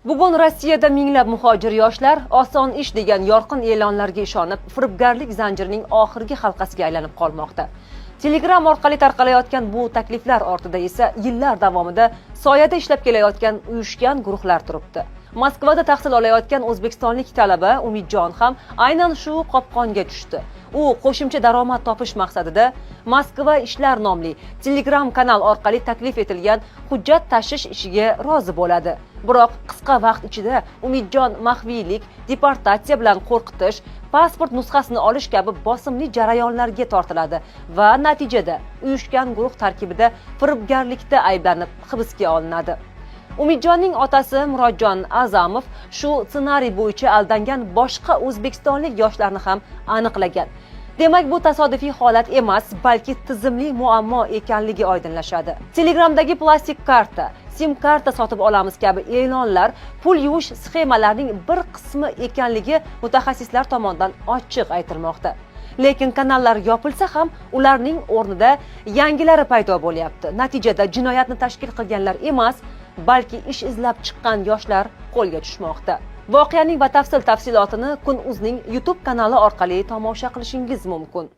Bugun Rossiyada minglab muhojir yoshlar oson ish degan yorqin e'lonlarga ishonib, firibgarlik zanjirining oxirgi halqasiga aylanib qolmoqda. Telegram orqali tarqalayotgan bu takliflar ortida esa yillar davomida soyada ishlab kelayotgan uyushgan guruhlar turibdi. Moskvada tahsil olayotgan o'zbekistonlik talaba Umidjon ham aynan shu qopqonga tushdi. U qo'shimcha daromad topish maqsadida Moskva ishlar nomli Telegram kanal orqali taklif etilgan hujjat tashish ishiga rozi bo'ladi. Biroq qisqa vaqt ichida Umidjon maxfiylik, deportatsiya bilan qo'rqitish, pasport nusxasini olish kabi bosimli jarayonlarga tortiladi va natijada uyushgan guruh tarkibida firibgarlikda ayblanib hibsga olinadi. Umidjonning otasi Murodjon A'zamov shu ssenariy bo'yicha aldangan boshqa o'zbekistonlik yoshlarni ham aniqlagan. Demak, bu tasodifiy holat emas, balki tizimli muammo ekanligi oydinlashadi. Telegramdagi plastik karta, sim karta sotib olamiz kabi e'lonlar pul yuvish sxemalarining bir qismi ekanligi mutaxassislar tomonidan ochiq aytilmoqda. Lekin kanallar yopilsa ham ularning o'rnida yangilari paydo bo'lyapti. Natijada jinoyatni tashkil qilganlar emas, balki ish izlab chiqqan yoshlar qo'lga tushmoqda. Voqeaning batafsil tafsilotini Kun.uzning YouTube kanali orqali tomosha qilishingiz mumkin.